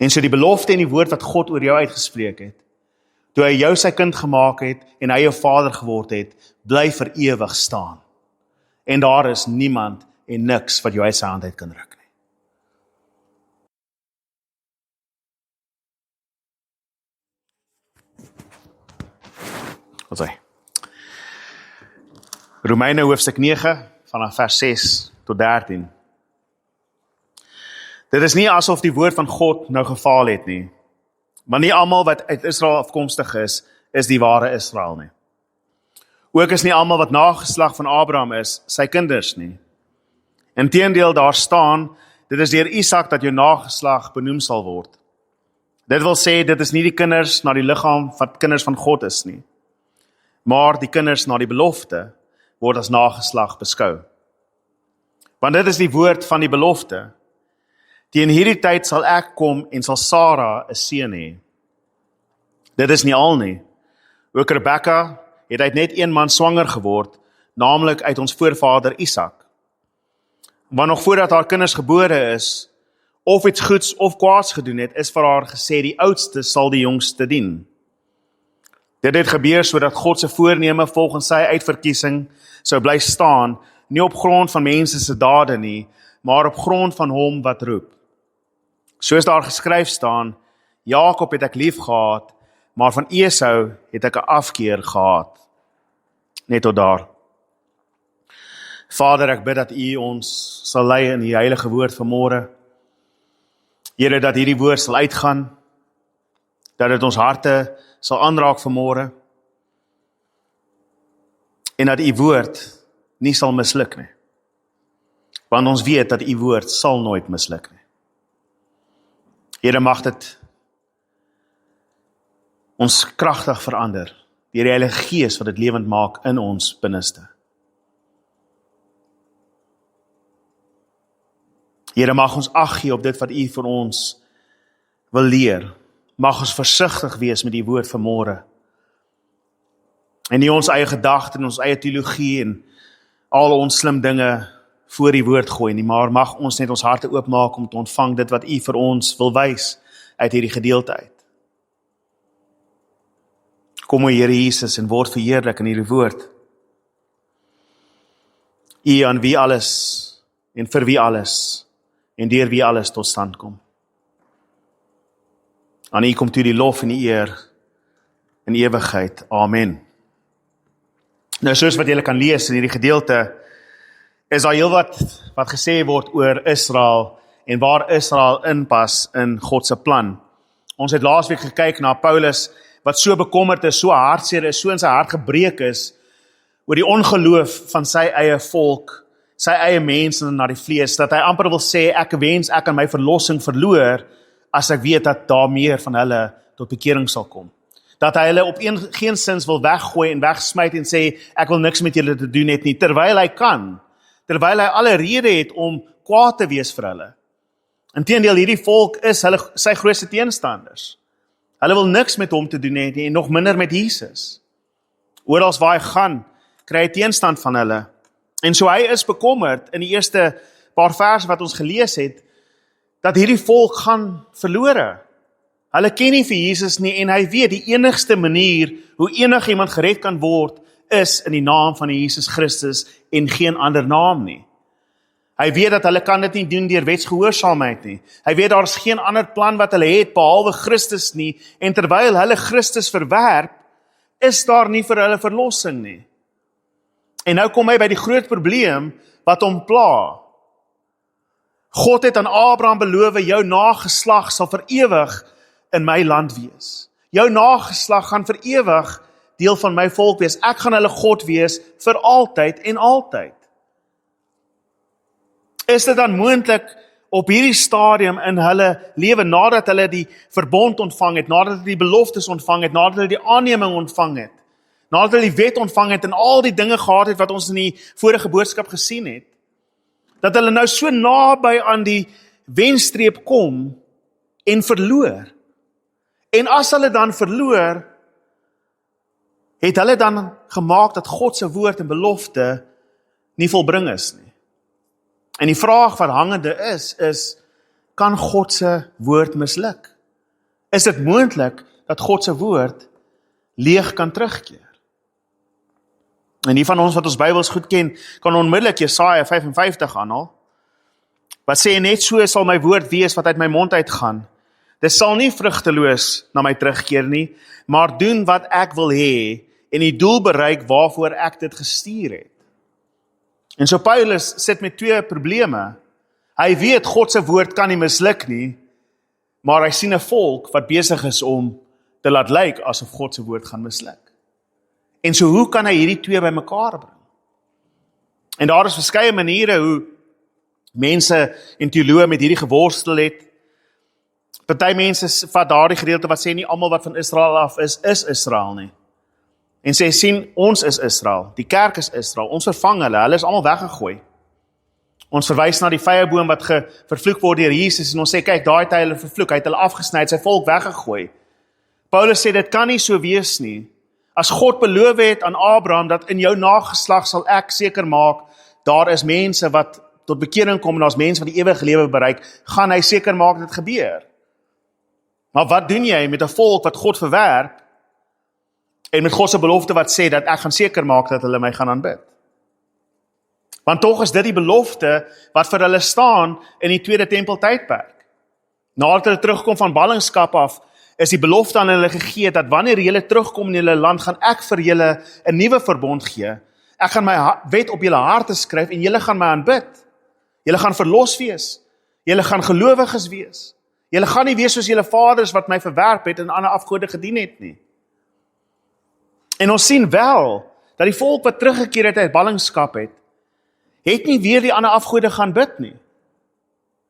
En so die belofte en die woord wat God oor jou uitgespreek het, toe hy jou sy kind gemaak het en hy jou vader geword het, bly vir ewig staan. En daar is niemand en niks wat jou uit sy hand uit kan ruk nie. Wat sê? Romeine hoofstuk 9, vanaf vers 6 tot 13. Dit is nie asof die woord van God nou gefaal het nie, maar nie almal wat uit Israel afkomstig is die ware Israel nie. Ook is nie almal wat nageslag van Abraham is, sy kinders nie. Inteendeel daar staan, dit is deur Isak dat jou nageslag benoem sal word. Dit wil sê, dit is nie die kinders na die liggaam wat kinders van God is nie, maar die kinders na die belofte word as nageslag beskou. Want dit is die woord van die belofte. Teen hierdie tyd sal ek kom en sal Sara 'n seun hê. Dit is nie al nie. Ook Rebekka het uit net een man swanger geword, naamlik uit ons voorvader Isak. Want nog voordat haar kinders gebore is, of iets goeds of kwaads gedoen het, is vir haar gesê, die oudste sal die jongste dien. Dit het gebeur sodat God se voorneme volgens sy uitverkiesing sou bly staan, nie op grond van mense se dade nie, maar op grond van hom wat roep. Soos daar geskryf staan, Jakob het ek lief gehad, maar van Esau het ek 'n afkeer gehad. Net tot daar. Vader, ek bid dat U ons sal lei in die heilige woord vanmôre. Here, dat hierdie woord sal uitgaan, dat dit ons harte sal aanraak vanmôre, en dat U woord nie sal misluk nie. Want ons weet dat U woord sal nooit misluk nie. Here, mag dit ons kragtig verander, deur die Heilige Gees wat dit lewend maak in ons binneste. Here, mag ons ag gee op dit wat U vir ons wil leer. Mag ons versigtig wees met die woord vanmôre. En nie ons eie gedagte en ons eie teologie en al ons slim dinge voor die woord gooi nie, maar mag ons net ons harte oopmaak om te ontvang dit wat U vir ons wil wys uit hierdie gedeelte uit. Kom, o Here Jesus, en word verheerlik in hierdie woord. U aan wie alles en vir wie alles en deur wie alles tot stand kom. Aan U kom toe die lof en die eer in ewigheid. Amen. Nou, soos wat julle kan lees in hierdie gedeelte, is daar heel wat gesê word oor Israel en waar Israel inpas in God se plan. Ons het laasweek gekyk na Paulus wat so bekommerd is, so hartseer is, so in sy hart gebreek is oor die ongeloof van sy eie volk, sy eie mense na die vlees, dat hy amper wil sê, ek wens ek aan my verlossing verloor, as ek weet dat daar meer van hulle tot bekering sal kom. Dat hy hulle op geen sins wil weggooi en wegsmyt en sê, ek wil niks met julle te doen het nie, terwyl hy kan, terwyl hy alle rede het om kwaad te wees vir hulle. Inteendeel, hierdie volk is sy grootste teenstanders. Hulle wil niks met hom te doen hê nie, en nog minder met Jesus. Oral waar hy gaan, kry hy teenstand van hulle. En so hy is bekommerd in die eerste paar verse wat ons gelees het, dat hierdie volk gaan verlore. Hulle ken nie vir Jesus nie, en hy weet die enigste manier hoe enigiemand gered kan word, is in die naam van die Jesus Christus en geen ander naam nie. Hy weet dat hulle kan dit nie doen deur wetsgehoorsaamheid nie. Hy weet daar is geen ander plan wat hulle het behalwe Christus nie, en terwyl hulle Christus verwerp, is daar nie vir hulle verlossing nie. En nou kom hy by die groot probleem wat hom pla. God het aan Abraham beloof, jou nageslag sal vir ewig in my land wees. Jou nageslag gaan vir ewig deel van my volk wees. Ek gaan hulle God wees vir altyd en altyd. Is dit dan moontlik op hierdie stadium in hulle lewe, nadat hulle die verbond ontvang het, nadat hulle die beloftes ontvang het, nadat hulle die aanneming ontvang het, nadat hulle die wet ontvang het en al die dinge gehad het wat ons in die vorige boodskap gesien het, dat hulle nou so naby aan die wenstreep kom en verloor. En as hulle dan verloor, het hulle dan gemaak dat God se woord en belofte nie volbring is nie. En die vraag wat hangende is, kan God se woord misluk? is dit moontlik dat God se woord leeg kan terugkeer. En die van ons wat ons Bybels goed ken, kan onmiddellik Jesaja 55 aanhaal, wat sê, net so sal my woord wees wat uit my mond uitgaan. Dit sal nie vrugteloos na my terugkeer nie, maar doen wat ek wil hê, en die doel bereik waarvoor ek dit gestuur het. En so Paulus sit met twee probleme. Hy weet God se woord kan nie misluk nie, maar hy sien 'n volk wat besig is om te laat lyk asof God se woord gaan misluk. En so hoe kan hy hierdie twee bymekaar bring? En daar is verskeie maniere hoe mense en teoloë met hierdie geworstel het. Party mense vat daardie gedeelte wat sê nie almal wat van Israel af is Israel nie. En sê, sien, ons is Israel, die kerk is Israel, ons vervang hulle is almal weggegooi. Ons verwys na die vyeboom wat vervloek word deur Jesus en ons sê, kyk, daai het hy hulle vervloek, hy het hulle afgesny, sy volk weggegooi. Paulus sê, dit kan nie so wees nie. As God beloof het aan Abraham, dat in jou nageslag sal ek seker maak, daar is mense wat tot bekering kom, en daar is mense wat die ewige lewe bereik, gaan hy seker maak dit gebeur. Maar wat doen jy met 'n volk wat God verwerp, en met God se belofte wat sê, dat ek gaan seker maak dat hulle my gaan aanbid? Want tog is dit die belofte wat vir hulle staan in die tweede tempeltydperk. Nadat hulle terugkom van ballingskap af, is die belofte aan hulle gegee, dat wanneer julle terugkom in julle land, gaan ek vir julle 'n nuwe verbond gee. Ek gaan my wet op julle harte skryf, en julle gaan my aanbid. Julle gaan verlos wees. Julle gaan gelowiges wees. Julle gaan nie wees soos julle vaders wat my verwerp het en ander afgode gedien het nie. En ons sien wel, dat die volk wat teruggekeer het uit ballingskap het nie weer die ander afgode gaan bid nie.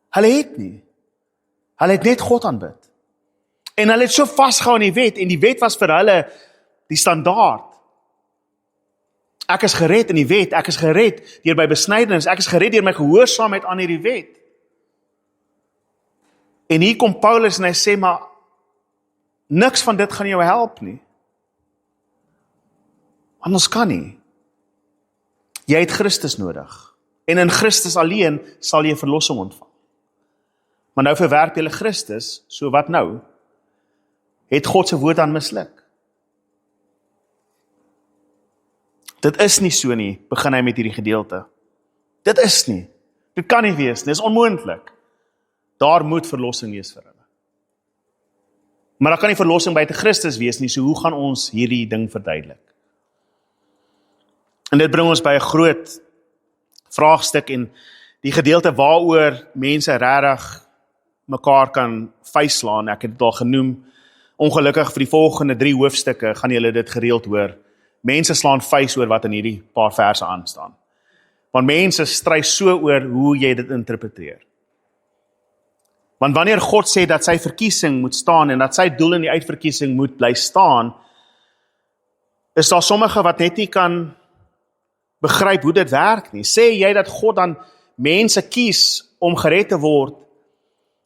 Hulle het nie. Hulle het net God aanbid. En hulle het so vasgehou aan die wet, en die wet was vir hulle die standaard. Ek is gered in die wet, ek is gered deur my besnydenis, ek is gered deur my gehoorsaamheid aan hierdie wet. En hier kom Paulus en hy sê, maar niks van dit gaan jou help nie. Anders kan nie. Jy het Christus nodig. En in Christus alleen sal jy verlossing ontvang. Maar nou verwerp jy Christus, so wat nou? Het God se woord aan misluk? Dit is nie so nie, begin hy met hierdie gedeelte. Dit is nie. Dit kan nie wees, dit is onmoontlik. Daar moet verlossing wees vir hulle. Maar daar kan nie verlossing buite Christus wees nie, so hoe gaan ons hierdie ding verduidelik? En dit bring ons by 'n groot vraagstuk en die gedeelte waaroor mense regtig mekaar kan vuislaan. Ek het dit al genoem. Ongelukkig vir die volgende 3 hoofstukke gaan julle dit gereeld hoor. Mense slaan vuis oor wat in hierdie paar verse aanstaan. Want mense stry so oor hoe jy dit interpreteer. Want wanneer God sê dat sy verkiesing moet staan en dat sy doel in die uitverkiesing moet bly staan, is daar sommige wat net nie kan begryp hoe dit werk nie. Sê jy dat God dan mense kies om gered te word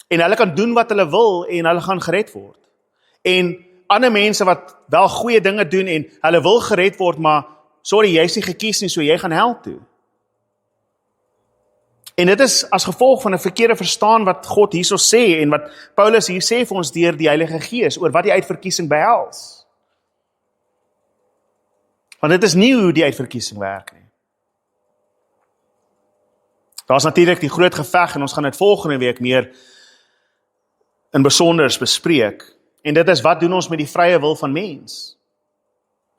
en hulle kan doen wat hulle wil en hulle gaan gered word. En ander mense wat wel goeie dinge doen en hulle wil gered word, maar sorry, jy is nie gekies nie, so jy gaan hel toe. En dit is as gevolg van 'n verkeerde verstaan wat God hierso sê en wat Paulus hier sê vir ons deur die Heilige Gees oor wat die uitverkiesing behels. Want dit is nie hoe die uitverkiesing werk nie. Daar is natuurlik die groot geveg en ons gaan dit volgende week meer in besonders bespreek. En dit is, wat doen ons met die vrye wil van mens?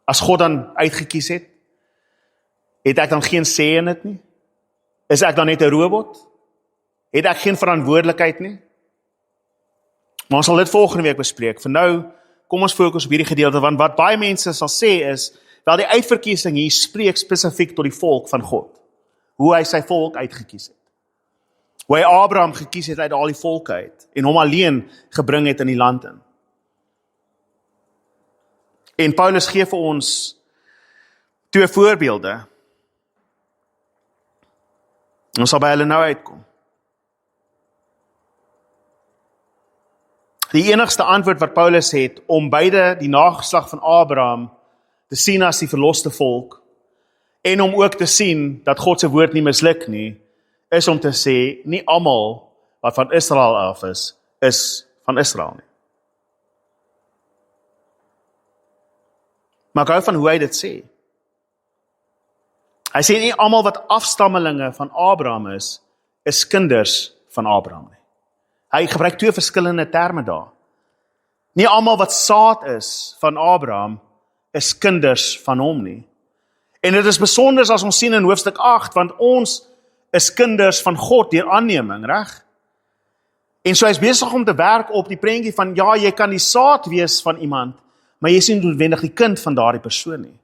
As God dan uitgekies het ek dan geen sê in dit nie? Is ek dan net 'n robot? Het ek geen verantwoordelikheid nie? Maar ons sal dit volgende week bespreek. Vir nou, kom ons fokus op hierdie gedeelte, want wat baie mense sal sê is, wel die uitverkiesing hier spreek spesifiek tot die volk van God. Hoe hy sy volk uitgekies het. Hoe hy Abraham gekies het uit al die volke uit, en hom alleen gebring het in die land in. En Paulus gee vir ons 2 voorbeelde. Ons sal by hulle nou uitkom. Die enigste antwoord wat Paulus het om beide die nageslag van Abraham te sien as die verloste volk en om ook te sien dat God se woord nie misluk nie, is om te sê, nie almal wat van Israel af is van Israel nie. Maar ek hou van hoe hy dit sê. Hy sê nie almal wat afstammelinge van Abraham is kinders van Abraham nie. Hy gebruik twee verskillende terme daar. Nie almal wat saad is van Abraham is kinders van hom nie. En dit is besonder as ons sien in hoofstuk 8, want ons is kinders van God deur aanneming, reg? En so hy is besig om te werk op die prentjie van, ja, jy kan die saad wees van iemand, maar jy is nie noodwendig die kind van daardie persoon nie.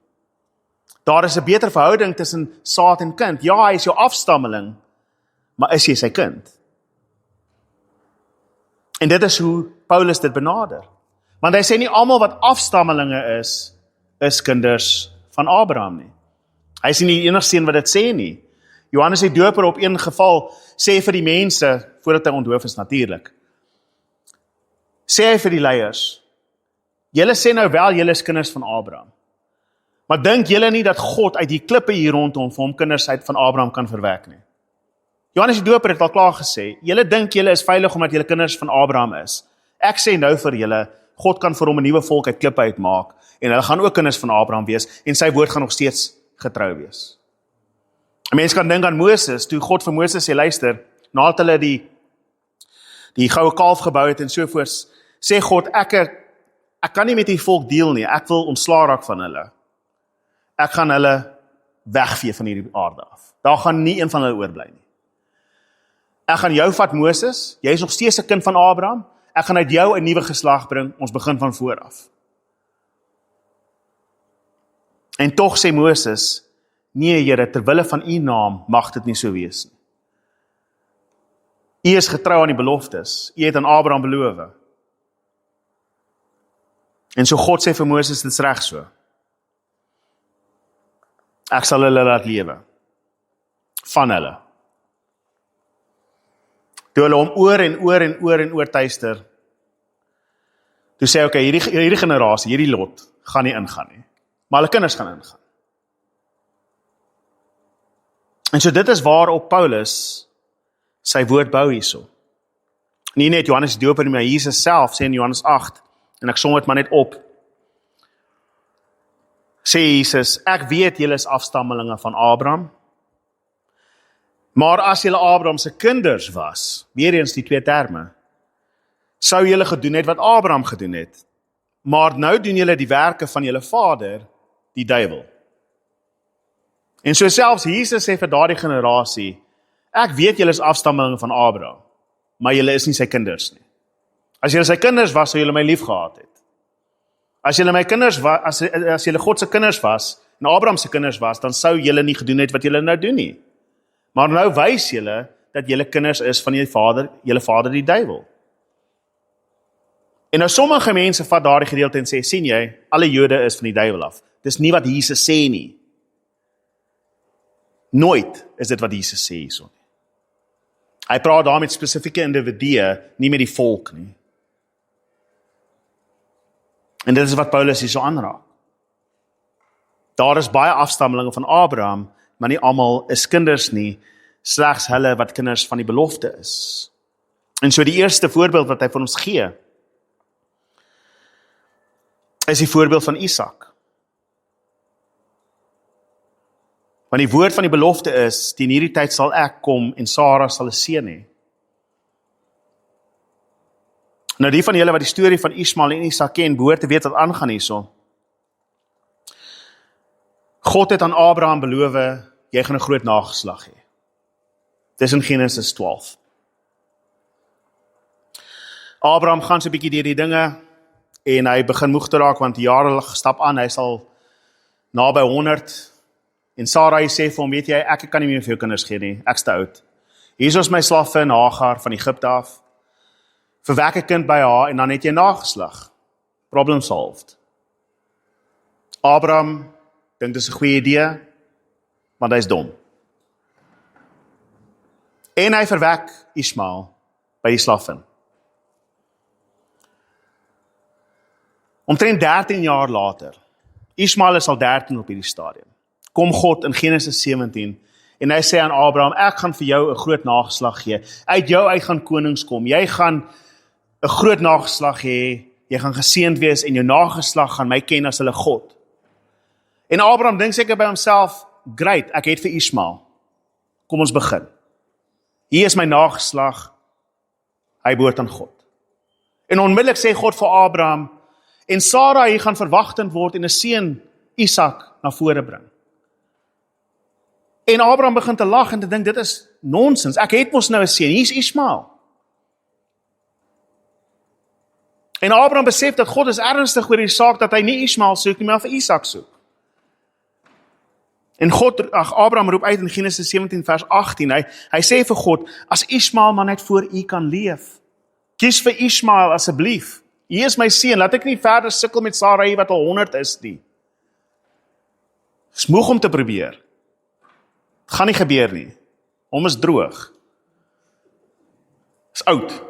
Daar is 'n beter verhouding tussen saad en kind. Ja, hy is jou afstammeling, maar is jy sy kind? En dit is hoe Paulus dit benader. Want hy sê nie almal wat afstammelinge is kinders van Abraham nie. Hy is nie die enigste een wat dit sê nie. Johannes die Doper op een geval sê vir die mense, voordat hy ontdoof is natuurlik, sê hy vir die leiers, julle sê nou wel, julle is kinders van Abraham, maar dink julle nie dat God uit die klippe hier rondom vir hom kinders uit van Abraham kan verwek nie? Johannes die Doper het al klaar gesê, julle dink julle is veilig omdat julle kinders van Abraham is. Ek sê nou vir julle, God kan vir hom 'n nuwe volk uit klippe uitmaak, en hulle gaan ook kinders van Abraham wees, en sy woord gaan nog steeds getrou wees. 'n Mens kan dink aan Moses, toe God vir Moses sê, luister, nadat hulle die goue kalf gebou het en sovoorts, sê God, ek kan nie met die volk deel nie, ek wil ontslaa raak van hulle. Ek gaan hulle wegvee van hierdie aarde af. Daar gaan nie een van hulle oorbly nie. Ek gaan jou vat, Moses, jy is nog steeds 'n kind van Abraham, ek gaan uit jou 'n nuwe geslag bring, ons begin van voor af. En tog sê Moses, nee Here, terwille van u naam mag dit nie so wees nie. U is getrou aan die beloftes, u het aan Abraham beloof. En so God sê vir Moses, dit is reg so. Ek sal hulle laat lewe. Van hulle. Toe hulle hom oor en oor tuister, toe sê hy, okay, hierdie generasie, hierdie lot, gaan nie ingaan nie. Maar hulle kinders gaan ingaan. En so dit is waarop Paulus sy woord bou hierso. Nie net Johannes die Doper nie, maar Jesus self sê in Johannes 8, en ek som dit maar net op, sê Jesus, ek weet julle is afstammelinge van Abraham, maar as julle Abraham se kinders was, weer eens die twee terme, sou julle gedoen het wat Abraham gedoen het, maar nou doen julle die werke van julle vader, die duiwel. En so selfs Jesus sê vir daardie generasie, ek weet julle is afstammelinge van Abraham, maar julle is nie sy kinders nie. As julle sy kinders was, sou julle my lief gehad het. As julle my kinders was, as julle God se kinders was, en Abraham se kinders was, dan sou julle nie gedoen het wat julle nou doen nie. Maar nou wys julle dat julle kinders is van julle vader die duiwel. En nou sommige mense vat daardie gedeelte en sê, sien jy, alle Jode is van die duiwel af. Dis nie wat Jesus sê nie. Nooit is dit wat Jesus sê hierso nie. Hy praat daar met spesifieke individue, nie met die volk nie. En dit is wat Paulus hierso aanraak. Daar is baie afstammelinge van Abraham, maar nie almal is kinders nie, slegs hulle wat kinders van die belofte is. En so die eerste voorbeeld wat hy vir ons gee, is die voorbeeld van Isak. Want die woord van die belofte is, teen hierdie tyd sal ek kom en Sara sal 'n seun hê. Nou die van julle wat die storie van Ismael en Isak ken, behoort te weet wat aangaan hierso. God het aan Abraham beloof, jy gaan 'n groot nageslag hê. Dis in Genesis 12. Abraham gaan so 'n bietjie deur die dinge, en hy begin moeg te raak, want jare stap aan, hy sal naby 100, en Sarai sê vir hom, weet jy, ek kan nie meer vir jou kinders gee nie, ek's te oud. Hier is my slaafin Hagar van Egipte af, verwek 'n kind by haar, en dan het jy nageslag. Problem solved. Abraham dink dis 'n goeie idee, want hy is dom. En hy verwek Ismael by die slaafin. Omtrent 13 jaar later, Ismael is al 13 op hierdie stadium, kom God in Genesis 17, en hy sê aan Abraham, ek gaan vir jou 'n groot nageslag gee, uit jou uit gaan konings kom, jy gaan 'n groot nageslag hê, jy gaan geseënd wees, en jou nageslag gaan my ken as hulle God. En Abraham dink seker by homself, great, ek het vir Ismael. Kom ons begin. Hier is my nageslag, hy behoort aan God. En onmiddellik sê God vir Abraham, en Sarah hier gaan verwagtend word en 'n seun, Isak, na vore bring. En Abraham begin te lag en te dink, dit is nonsens, ek het mos nou 'n seun, hier is Ismael. En Abraham besef dat God is ernstig oor die saak dat hy nie Ismael soek nie, maar vir Isak soek. En Abraham roep uit in Genesis 17 vers 18, hy sê vir God, as Ismael maar net voor u kan leef, kies vir Ismael asseblief, hier is my seun, laat ek nie verder sukkel met Sarai wat al 100 is nie. Dis moeg om te probeer. Het gaan nie gebeur nie. Hom is droog. Is oud.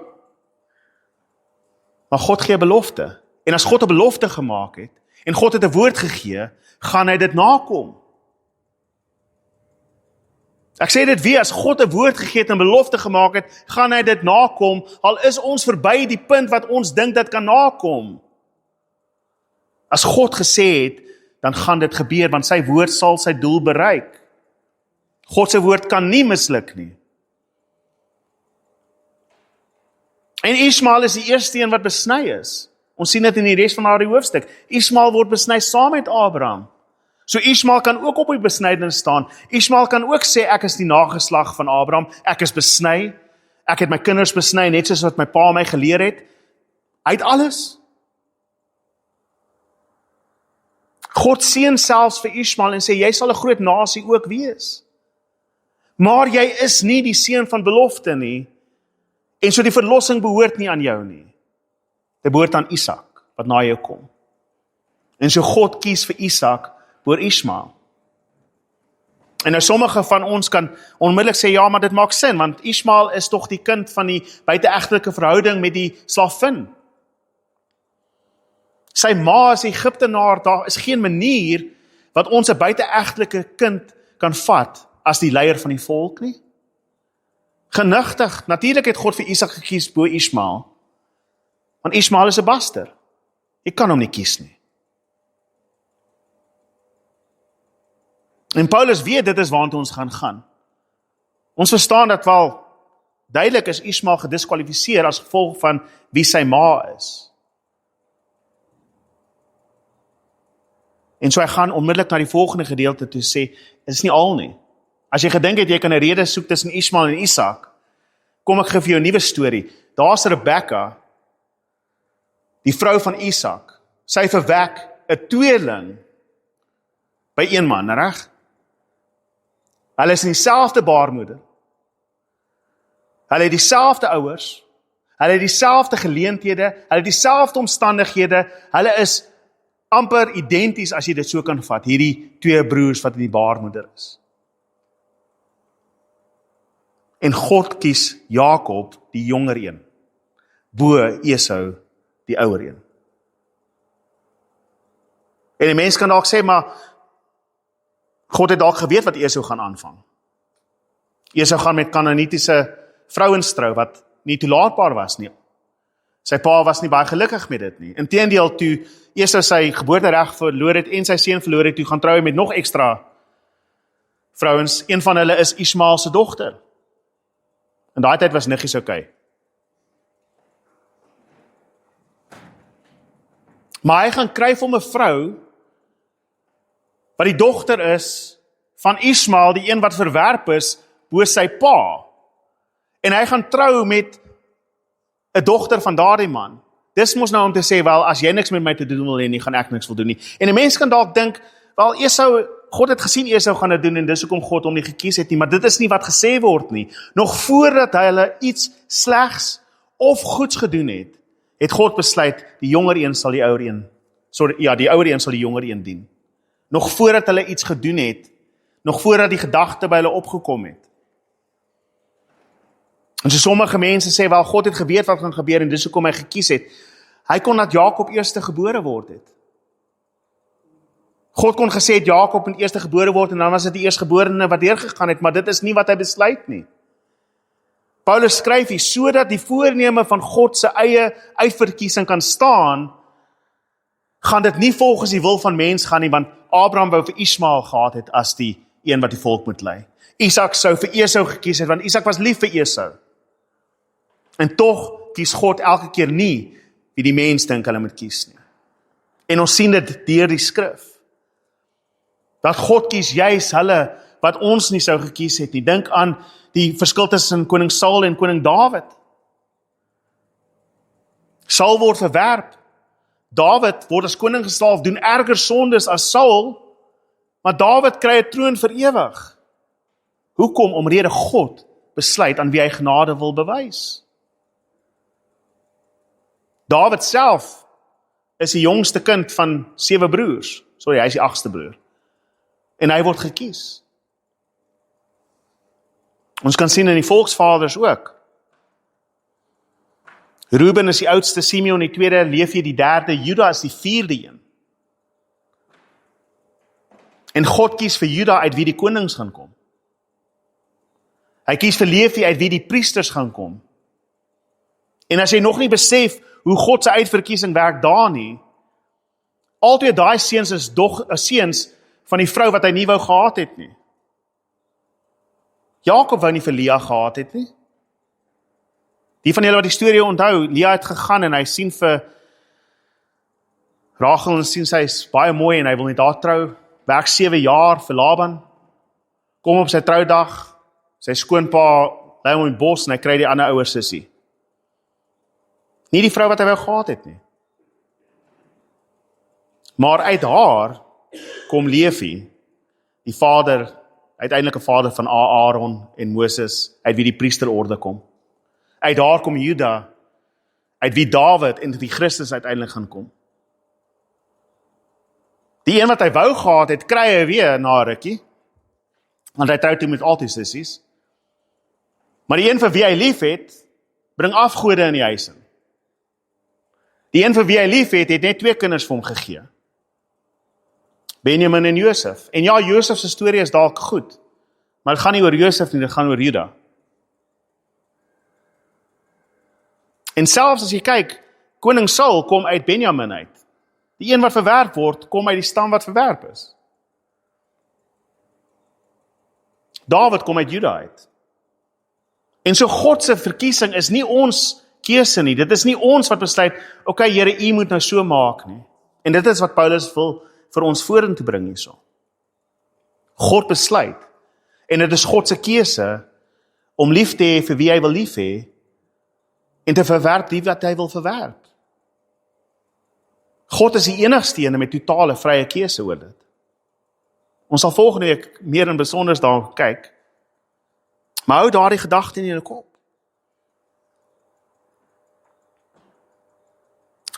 Maar God gee 'n belofte. En as God 'n belofte gemaak het, en God het 'n woord gegee, gaan hy dit nakom. Ek sê dit weer, as God 'n woord gegee het en 'n belofte gemaak het, gaan hy dit nakom, al is ons verby die punt wat ons dink dit kan nakom. As God gesê het, dan gaan dit gebeur, want sy woord sal sy doel bereik. God se woord kan nie misluk nie. En Ismael is die eerste een wat besny is. Ons sien dit in die res van daardie hoofstuk. Ismael word besny saam met Abraham. So Ismael kan ook op die besnydenis staan. Ismael kan ook sê, ek is die nageslag van Abraham, ek is besny, ek het my kinders besny, net soos wat my pa my geleer het. Hy het alles. God seën selfs vir Ismael en sê, jy sal 'n groot nasie ook wees. Maar jy is nie die seun van belofte nie, en so die verlossing behoort nie aan jou nie. Dit behoort aan Isak, wat na jou kom. En so God kies vir Isak oor Ismael. En nou sommige van ons kan onmiddellik sê, ja, maar dit maak sin, want Ismael is tog die kind van die buiteegtelike verhouding met die slavin. Sy ma is Egiptenaar, daar is geen manier wat ons 'n buiteegtelike kind kan vat as die leier van die volk nie. Genigtig, natuurlik het God vir Isak gekies bo Ismael, want Ismael is 'n baster. Jy kan hom nie kies nie. En Paulus weet dit is waartoe ons gaan. Ons verstaan dat wel duidelik is Ismael gediskwalifiseer as gevolg van wie sy ma is. En so hy gaan onmiddellik na die volgende gedeelte toe sê, is nie al nie. As jy gedink het, jy kan 'n rede soek tussen Ismael en Isak, kom ek gee vir jou 'n nuwe storie. Daar's Rebekka, die vrou van Isak. Sy verwek 'n tweeling by een man, reg? Hulle is in dieselfde baarmoeder. Hulle het dieselfde ouers. Hulle het dieselfde geleenthede. Hulle het dieselfde omstandighede. Hulle is amper identies as jy dit so kan vat. Hierdie twee broers wat in die baarmoeder is. En God kies Jakob, die jonger een, bo Esau, die ouer een. En die mens kan dalk sê, maar God het dalk geweet wat Esau gaan aanvang. Esau gaan met Kanaanitiese vrouens trou, wat nie toelaatbaar was nie. Sy pa was nie baie gelukkig met dit nie. Inteendeel, toe Esau sy geboortereg verloor het en sy seun verloor het, toe gaan trou met nog ekstra vrouens. Een van hulle is Ismael se dogter. In daai tyd was niggies okay. Maar hy gaan kry vir 'n vrou wat die dogter is van Ismael, die een wat verwerp is bo sy pa. En hy gaan trou met 'n dogter van daardie man. Dis mos nou om te sê, wel, as jy niks met my te doen wil hê nie, gaan ek niks wil doen nie. En 'n mens kan dalk dink, wel, God het gesien Esau gaan dit doen en dis hoekom God hom nie gekies het nie, maar dit is nie wat gesê word nie. Nog voordat hulle iets slegs of goeds gedoen het, het God besluit, die jonger een sal die ouer een, die ouer een sal die jonger een dien. Nog voordat hulle iets gedoen het, nog voordat die gedagte by hulle opgekom het. En so sommige mense sê, wel, God het geweet wat gaan gebeur en dis hoekom hy gekies het. Hy kon dat Jakob eerste gebore word het. God kon gesê het, Jakob moet eerste gebore word en dan was dit die eerstgeborene wat deurgegaan het, maar dit is nie wat hy besluit nie. Paulus skryf hier, sodat die voorneme van God se eie uitverkiesing kan staan, gaan dit nie volgens die wil van mens gaan nie, want Abraham wou vir Ismael gehad het as die een wat die volk moet lei. Isak sou vir Esau gekies het, want Isak was lief vir Esau. En tog kies God elke keer nie wie die mens dink hulle moet kies nie. En ons sien dit deur die skrif. Dat God kies juis hulle wat ons nie sou gekies het nie. Dink aan die verskil tussen koning Saul en koning Dawid. Saul word verwerp. Dawid word as koning gesalf, doen erger sondes as Saul, maar Dawid kry 'n troon vir ewig. Hoekom? Omrede God besluit aan wie hy genade wil bewys. Dawid self is die jongste kind van 7 broers. Sorry, hy is die 8ste broer. En hy word gekies. Ons kan sien in die volksvaders ook. Reuben is die oudste, Simeon die tweede, Levi die derde, Juda is die 4de een. En God kies vir Juda uit wie die konings gaan kom. Hy kies vir Levi uit wie die priesters gaan kom. En as jy nog nie besef hoe God se uitverkiesing werk daar nie, altyd daai seuns is seuns van die vrou wat hy nie wou gehad het nie. Jakob wou nie vir Lea gehad het nie. Die van julle wat die storie onthou, Lea het gegaan en hy sien vir Rachel en sien sy is baie mooi en hy wil met haar trou, werk 7 jaar vir Laban, kom op sy troudag, sy skoonpa lei hom in die bos en hy kry die ander ouer sussie. Nie die vrou wat hy wou gehad het nie. Maar uit haar kom Levi, die vader, uiteindelik 'n vader van Aaron en Moses, uit wie die priesterorde kom. Uit daar kom Juda, uit wie Dawid en wie Christus uiteindelik gaan kom. Die een wat hy wou gehad het, kry hy weer na 'n rukkie, want hy trou toe met al die sissies. Maar die een vir wie hy lief het, bring afgode in die huis in. Die een vir wie hy lief het, het net 2 kinders vir hom gegee. Benjamin en Josef. En ja, Josef se storie is dalk goed, maar dit gaan nie oor Josef nie, dit gaan oor Juda. En selfs as jy kyk, koning Saul kom uit Benjamin uit. Die een wat verwerp word, kom uit die stam wat verwerp is. Dawid kom uit Juda uit. En so God se verkiesing is nie ons keuse nie, dit is nie ons wat besluit, okay Here, u moet nou so maak nie. En dit is wat Paulus wil vir ons vorentoe bring hierso. God besluit, en dit is God se keuse, om lief te hê vir wie hy wil lief hê, en te verwerp die wat hy wil verwerp. God is die enigste een met totale vrye keuse oor dit. Ons sal volgende week meer in besonders daarop kyk, maar hou daardie gedagte in jou kop.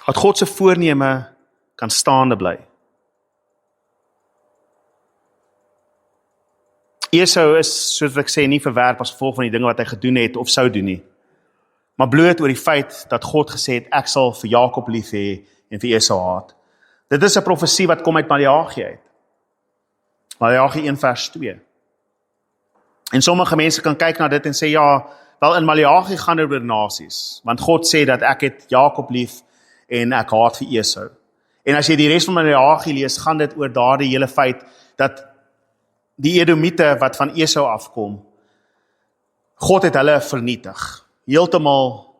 Dat God se voorneme kan staande bly. Esau is, soos ek sê, nie verwerp as gevolg van die dinge wat hy gedoen het of sou doen nie, maar bloot oor die feit dat God gesê het, ek sal vir Jakob lief hê en vir Esau haat. Dit is 'n profesie wat kom uit Maleagi uit. Maleagi 1 vers 2. En sommige mense kan kyk na dit en sê, ja, wel in Maleagi gaan dit oor nasies, want God sê dat ek het Jakob lief en ek haat vir Esau. En as jy die res van Maleagi lees, gaan dit oor daardie hele feit dat die Edomite wat van Esau afkom, God het hulle vernietig, heeltemal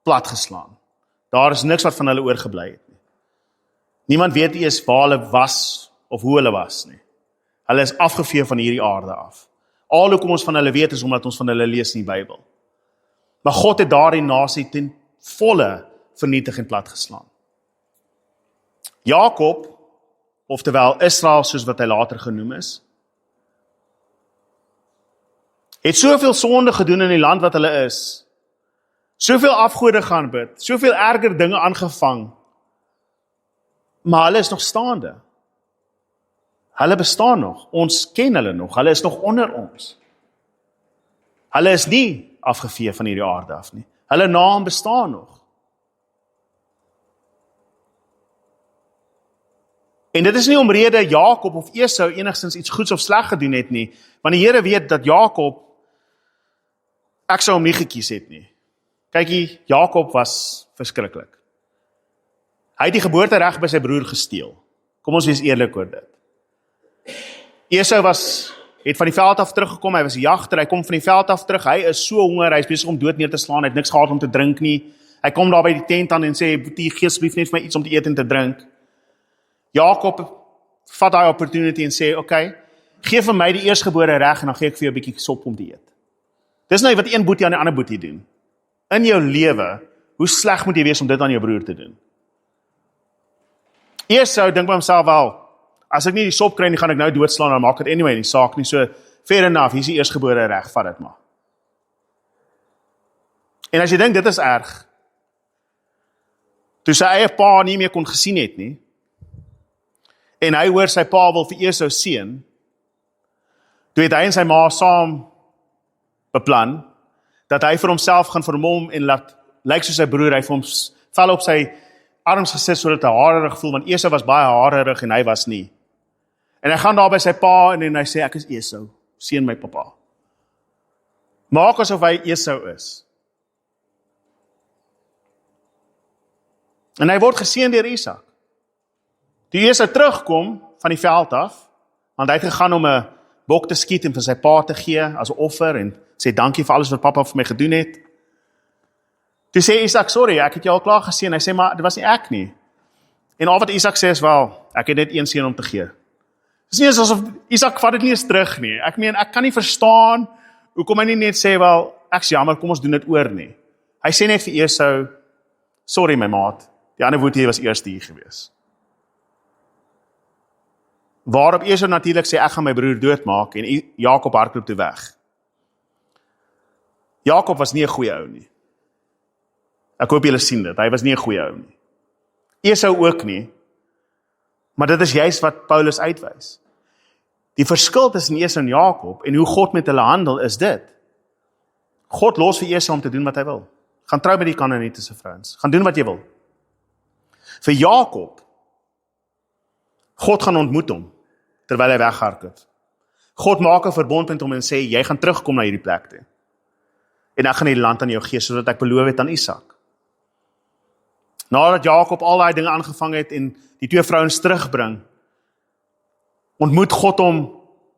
platgeslaan. Daar is niks wat van hulle oorgebly het nie. Niemand weet eers waar hulle was of hoe hulle was nie. Hulle is afgevee van hierdie aarde af. Al hoekom ons van hulle weet is omdat ons van hulle lees in die Bybel. Maar God het daardie nasie ten volle vernietig en platgeslaan. Jakob, oftewel Israel soos wat hy later genoem is, het soveel sonde gedoen in die land wat hulle is, soveel afgode gaan bid, soveel erger dinge aangevang, maar hulle is nog staande. Hulle bestaan nog, ons ken hulle nog, hulle is nog onder ons. Hulle is nie afgevee van hierdie aarde af nie. Hulle naam bestaan nog. En dit is nie omrede Jakob of Esau enigstens iets goeds of sleg gedoen het nie, want die Here weet dat Jakob, ek sou hom nie gekies het nie. Kykie, Jakob was verskriklik. Hy het die geboortereg by sy broer gesteel. Kom ons wees eerlik oor dit. Esau het van die veld af teruggekom, hy was 'n jagter, hy kom van die veld af terug, hy is so honger, hy is besig om dood neer te slaan, hy het niks gehad om te drink nie. Hy kom daar by die tent aan en sê, "Boetie, gee asseblief net vir my iets om te eet en te drink." Jakob vat daai opportunity en sê, "Oké, gee vir my die eersgebore reg en dan gee ek vir jou 'n bietjie sop om te eet." Dis nou wat een boetie aan die ander boetie doen. In jou lewe, hoe sleg moet jy wees om dit aan jou broer te doen? Esau dink by homself, wel, as ek nie die sop kry nie, gaan ek nou doodslaan, dan maak dit anyway nie saak nie, so fair enough, hier is die eersgebore reg, vat dit maar. En as jy dink dit is erg, toe sy eie pa nie meer kon gesien het nie, en hy hoor sy pa wil vir Esau seën, toe het hy en sy ma saam beplan, dat hy vir homself gaan vermom en laat lyk soos sy broer, hy vir hom vel op sy arms gesit sodat hy harerig voel, want Esau was baie harerig en hy was nie. En hy gaan daar by sy pa en hy sê, "Ek is Esau, seën my pappa." Maak asof hy Esau is. En hy word geseën deur Isak. Toe Esau terugkom van die veld af, want hy het gegaan om 'n bok te skiet en vir sy pa te gee as 'n offer en sê dankie vir alles wat pappa vir my gedoen het. Toe sê Isak, "Sorry, ek het jou al klaar geseën." Hy sê, "Maar dit was nie ek nie." En al wat Isak sê is, "Wel, ek het net een seën om te gee." Dis nie asof Isak vat dit nie eens terug nie. Ek meen, ek kan nie verstaan hoekom hy nie net sê, "Wel, ek's jammer, kom ons doen dit oor nie." Hy sê net vir Esau, "Sorry my maat, die ander boetie was eers hier gewees." Waarop Esau natuurlik sê, "Ek gaan my broer doodmaak," en Jakob hardloop toe weg. Jakob was nie 'n goeie ou nie. Ek hoop julle sien dit, hy was nie 'n goeie ou nie. Esau ook nie, maar dit is juist wat Paulus uitwys. Die verskil tussen Esau en Jakob en hoe God met hulle handel is dit. God los vir Esau om te doen wat hy wil. Gaan trou met die Kanaanitiese vrouens, gaan doen wat jy wil. Vir Jakob, God gaan ontmoet hom, terwyl hy weghardloop. God maak 'n verbond met hom en sê, jy gaan terugkom na hierdie plek toe. En ek gaan die land aan jou gee, sodat ek beloof het aan Isak. Nadat Jakob al daai dinge aangevang het en die twee vrouens terugbring, ontmoet God hom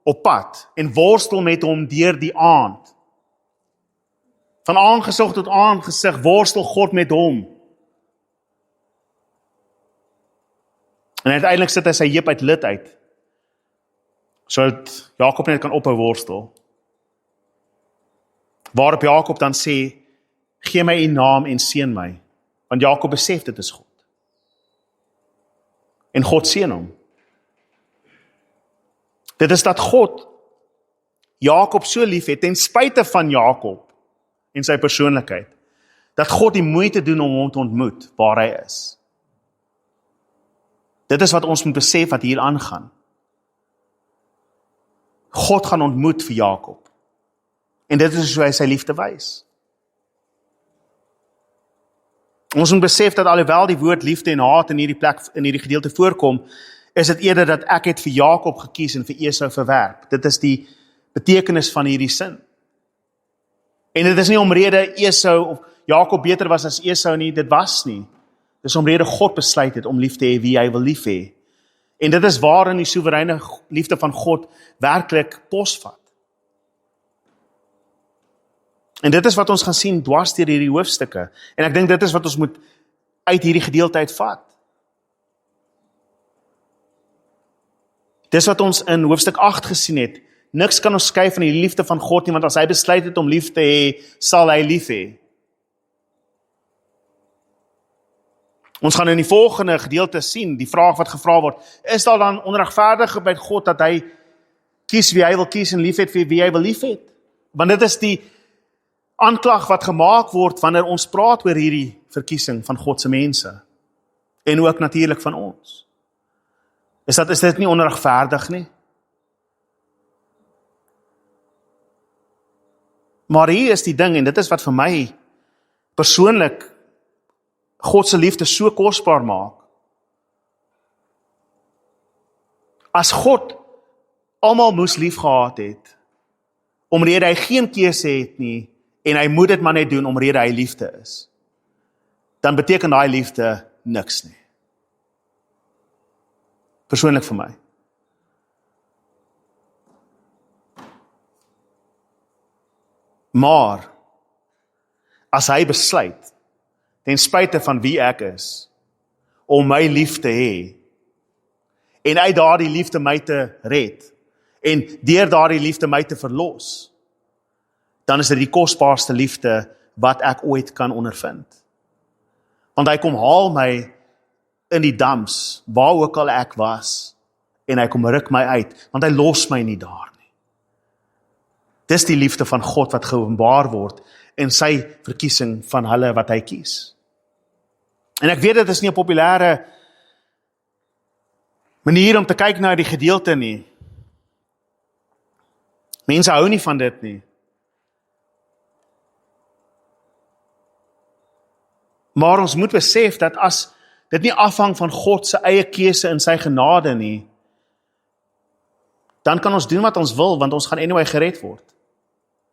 op pad en worstel met hom deur die aand. Van aangesig tot aangesig worstel God met hom. En uiteindelik sit hy sy heup uit lid uit, sodat Jakob net kan ophou worstel. Waarop Jakob dan sê, gee my u naam en seën my, want Jakob besef dit is God. En God seën hom. Dit is dat God Jakob so lief het, ten spyte van Jakob en sy persoonlikheid, dat God die moeite doen om hom te ontmoet waar hy is. Dit is wat ons moet besef wat hier aangaan. God gaan ontmoet vir Jakob. En dit is hoe hy sy liefde wys. Ons moet besef dat alhoewel die woord liefde en haat in hierdie plek, in hierdie gedeelte voorkom, is dit eerder dat ek het vir Jakob gekies en vir Esau verwerp. Dit is die betekenis van hierdie sin. En dit is nie omrede Esau of Jakob beter was as Esau nie, dit was nie. Dit is omrede God besluit het om lief te hê wie hy wil lief hê. En dit is waarin die soewereine liefde van God werklik posvat. En dit is wat ons gaan sien dwars deur hierdie hoofstukke. En ek dink dit is wat ons moet uit hierdie gedeelte uitvat. Dis wat ons in hoofstuk 8 gesien het. Niks kan ons skei van die liefde van God nie, want as hy besluit het om lief te hê, sal hy lief hê. Ons gaan in die volgende gedeelte sien, die vraag wat gevra word, is daar dan onregverdig by God dat hy kies wie hy wil kies en lief het vir wie hy wil lief het? Want dit is die aanklag wat gemaak word wanneer ons praat oor hierdie verkiesing van God se mense. En ook natuurlik van ons. Is dit nie onregverdig nie? Maar hier is die ding, en dit is wat vir my persoonlik God se liefde so kosbaar maak. As God almal moes lief gehad het, omrede hy geen keuse het nie, en hy moet dit maar net doen omrede hy liefde is, dan beteken daai liefde niks nie. Persoonlik vir my. Maar, as hy besluit, ten spyte van wie ek is, om my lief te hê, en uit daardie liefde my te red, en deur daardie liefde my te verlos, dan is dit die kosbaarste liefde wat ek ooit kan ondervind. Want hy kom haal my in die dams, waar ook al ek was, en hy kom ruk my uit, want hy los my nie daar nie. Dis die liefde van God wat geopenbaar word, en sy verkiesing van hulle wat hy kies. En ek weet dit is nie 'n populêre manier om te kyk na die gedeelte nie. Mense hou nie van dit nie. Maar ons moet besef dat as dit nie afhang van God se eie keuse in sy genade nie, dan kan ons doen wat ons wil, want ons gaan anyway gered word.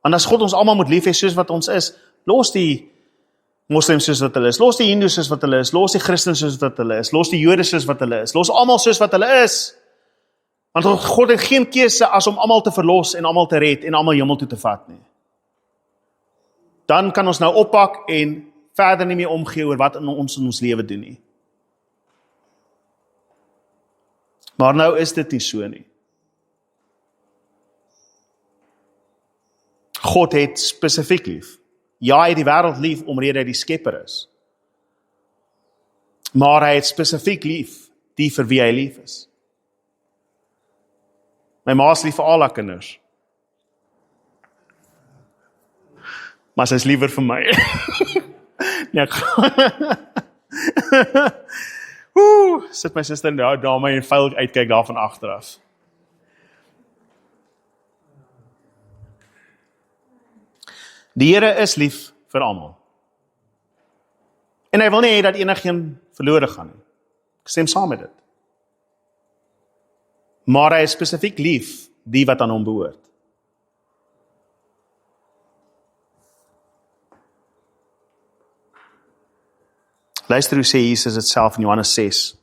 Want as God ons almal moet lief hê soos wat ons is, los die moslims soos wat hulle is, los die hindoes soos wat hulle is, los die christens soos wat hulle is, los die jode soos wat hulle is, los almal soos wat hulle is. Want God het geen keuse as om almal te verlos en almal te red en almal hemel toe te vat nie. Dan kan ons nou oppak en verder nie meer omgee oor wat in ons lewe doen nie. Maar nou is dit nie so nie. God het spesifiek lief. Ja, hy het die wêreld lief omrede hy die skepper is. Maar hy het spesifiek lief die vir wie hy lief is. My ma is lief vir al haar kinders. Maar sy is liewer vir my. Nee, sit my suster daar my en vuil uitkyk daar van agteraf. Die Here is lief vir almal. En hy wil nie hê dat enigeen verlore gaan nie. Ek stem saam met dit. Maar hy is spesifiek lief die wat aan hom behoort. Luister hoe sê Jesus dit self in Johannes 6.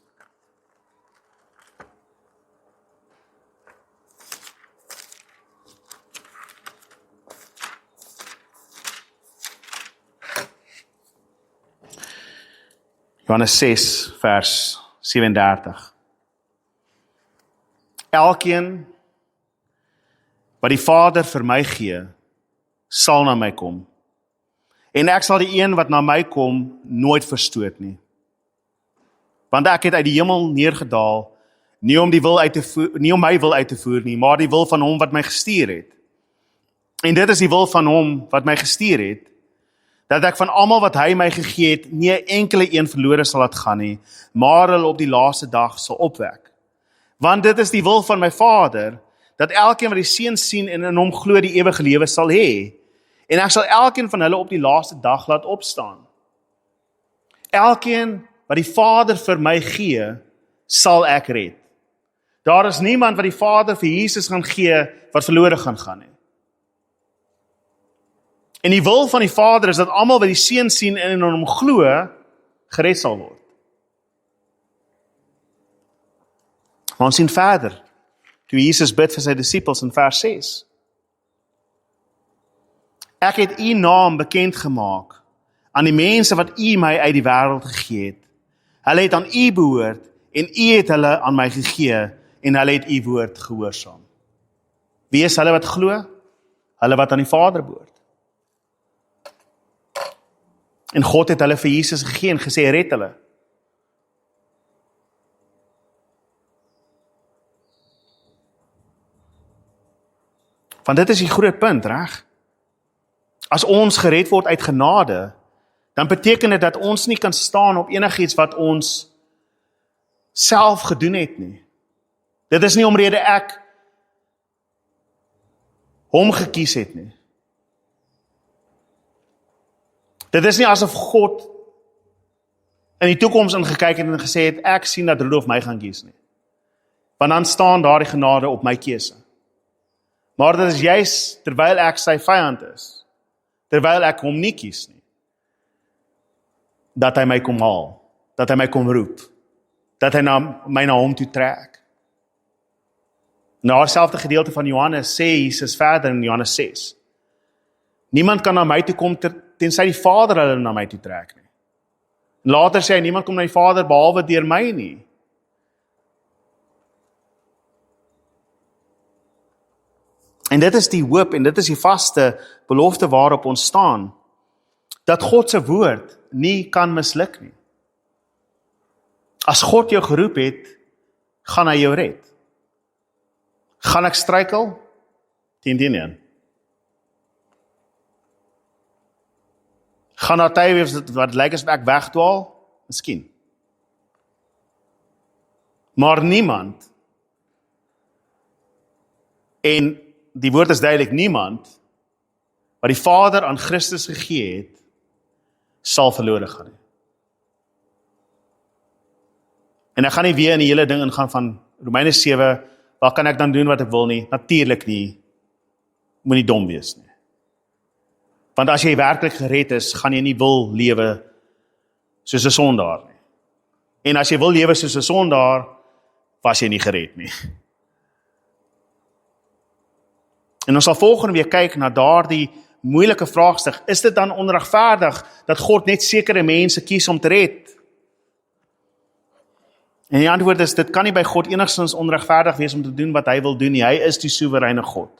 Johannes 6 vers 37. Elkeen wat die Vader vir my gee, sal na my kom. En ek sal die een wat na my kom, nooit verstoot nie. Want ek het uit die hemel neergedaal, nie om my wil uit te voer nie, maar die wil van hom wat my gestuur het. En dit is die wil van hom wat my gestuur het, dat ek van almal wat hy my gegee het, nie 'n enkele een verlore sal laat gaan nie, maar hulle op die laaste dag sal opwek. Want dit is die wil van my Vader, dat elkeen wat die Seun sien en in hom glo die ewige lewe sal hê, en ek sal elkeen van hulle op die laaste dag laat opstaan. Elkeen wat die Vader vir my gee, sal ek red. Daar is niemand wat die Vader vir Jesus gaan gee, wat verlore gaan nie. En die wil van die Vader is dat almal wat die Seun sien en in hom glo, gered sal word. Maar ons sien verder, toe Jesus bid vir sy disippels in vers 6. Ek het u naam bekend gemaak aan die mense wat u my uit die wêreld gegee het. Hulle het aan u behoort en u het hulle aan my gegee en hulle het u woord gehoorsaam. Wie is hulle wat glo? Hulle wat aan die Vader behoort. En God het hulle vir Jesus gegee en gesê, red hulle. Want dit is die groot punt, reg? As ons gered word uit genade, dan beteken dit dat ons nie kan staan op enigiets wat ons self gedoen het nie. Dit is nie omrede ek hom gekies het nie. Dit is nie asof God in die toekoms ingekyk het en gesê het, ek sien dat Rudolf my gaan kies nie. Want dan staan daar die genade op my keuse. Maar dit is juist terwyl ek sy vyand is, terwyl ek hom nie kies nie, dat hy my kom haal, dat hy my kom roep, dat hy my na hom toe trek. Na dieselfde gedeelte van Johannes sê Jesus verder in Johannes 6, Niemand kan na my toe kom tensy die Vader hulle na my toe trek nie. En later sê hy, niemand kom na die Vader behalwe deur my nie. En dit is die hoop en dit is die vaste belofte waarop ons staan, dat God se woord nie kan misluk nie. As God jou geroep het, gaan hy jou red. Gaan ek struikel? Teen. Gaan daar tye wees wat lyk asof ek wegdwaal? Miskien. Maar niemand, en die woord is duidelik, niemand, wat die Vader aan Christus gegee het, sal verlore gaan nie. En ek gaan nie weer in die hele ding ingaan van Romeine 7, wat kan ek dan doen wat ek wil nie? Natuurlik nie, moet nie dom wees nie. Want as jy werklik gered is, gaan jy nie wil lewe soos 'n sondaar nie. En as jy wil lewe soos 'n sondaar, was jy nie gered nie. En ons sal volgende week kyk na daardie moeilike vraagstuk, is dit dan onregverdig dat God net sekere mense kies om te red? En die antwoord is, dit kan nie by God enigstens onregverdig wees om te doen wat hy wil doen nie. Hy is die soewereine God.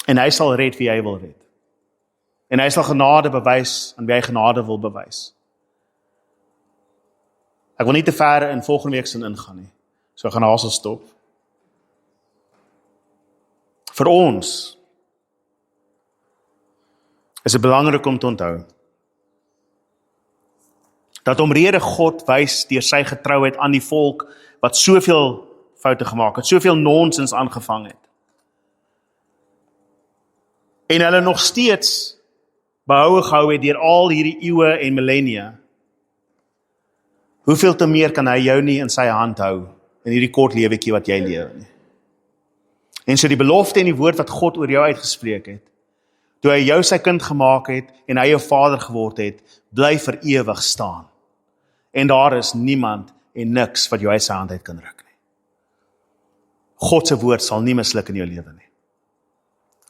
En hy sal red wie hy wil red. En hy sal genade bewys aan wie hy genade wil bewys. Ek wil nie te ver in volgende week sin ingaan nie. So ek gaan haastig stop. Vir ons is dit belangrik om te onthou dat omrede God wys deur sy getrouheid aan die volk wat soveel foute gemaak het, soveel nonsens aangevang het. En hulle nog steeds behoue gehou het deur al hierdie eeue en millennia. Hoeveel te meer kan hy jou nie in sy hand hou in hierdie kort lewetjie wat jy lewe nie. En so die belofte en die woord wat God oor jou uitgespreek het, toe hy jou sy kind gemaak het en hy jou vader geword het, bly vir ewig staan. En daar is niemand en niks wat jou uit sy hand uit kan ruk nie. God se woord sal nie misluk in jou lewe nie.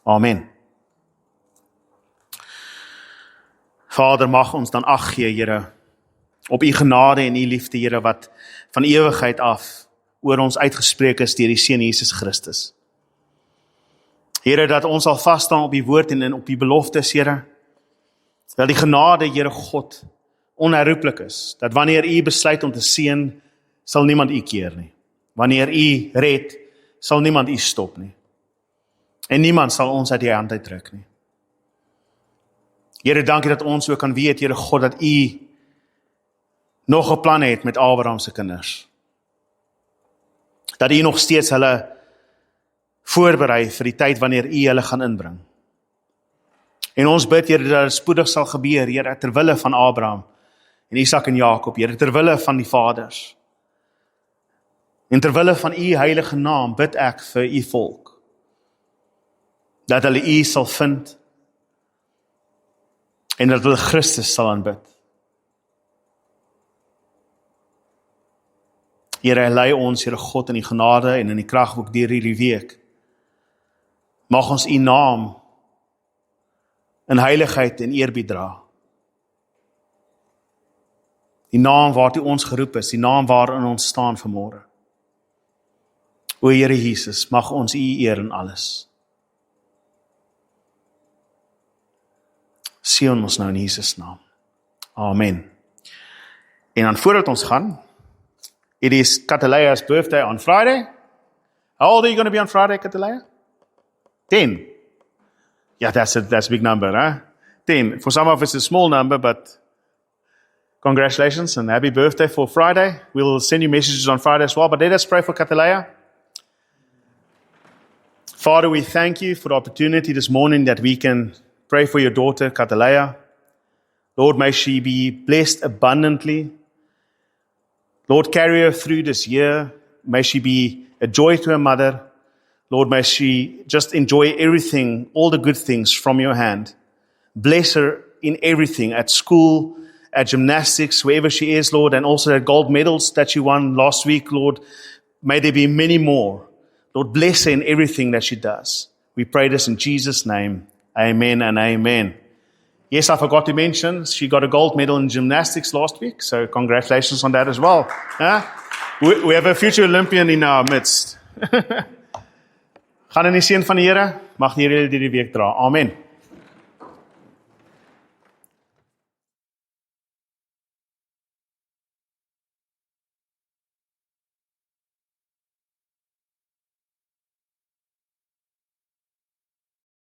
Amen. Vader, mag ons dan ag gee, Here, op u genade en u liefde, Here, wat van ewigheid af oor ons uitgespreek is deur die Seun Jesus Christus. Here, dat ons sal vas staan op die woord en op die beloftes, Here, dat die genade, Here God, onherroepelik is, dat wanneer u besluit om te seën, sal niemand u keer nie. Wanneer u red, sal niemand u stop nie. En niemand sal ons uit die hand uitdruk nie. Here, dankie dat ons ook kan weet, Here God, dat u nog 'n plan het met Abraham se kinders. Dat u nog steeds hulle voorberei vir die tyd wanneer u hulle gaan inbring. En ons bid, Here, dat dit spoedig sal gebeur, Here, terwille van Abraham en Isak en Jakob, Here, terwille van die vaders. En terwille van u heilige naam bid ek vir u volk, dat hulle u sal vind en dat hulle Christus sal aanbid. Here, lei ons, Here God, in die genade en in die krag ook deur hierdie week. Mag ons u naam in heiligheid en eerbied dra. Die naam waartoe ons geroep is, die naam waarin ons staan vanmôre. O Here Jesus, mag ons u eer in alles. Seën ons nou in Jesus naam. Amen. En dan voordat ons gaan, it is Kataleya's birthday on Friday. How old are you going to be on Friday, Kataleya? 10. Yeah, that's a big number, huh? 10. For some of us, it's a small number, but congratulations and happy birthday for Friday. We'll send you messages on Friday as well, but let us pray for Kataleya. Father, we thank you for the opportunity this morning that we can pray for your daughter, Kataleya. Lord, may she be blessed abundantly. Lord, carry her through this year. May she be a joy to her mother. Lord, may she just enjoy everything, all the good things from your hand. Bless her in everything, at school, at gymnastics, wherever she is, Lord, and also the gold medals that she won last week, Lord. May there be many more. Lord, bless her in everything that she does. We pray this in Jesus' name. Amen and amen. Yes, I forgot to mention, she got a gold medal in gymnastics last week, so congratulations on that as well. Huh? We have a future Olympian in our midst. Gaan in die seën van die Here, mag die Here julle hierdie week dra. Amen.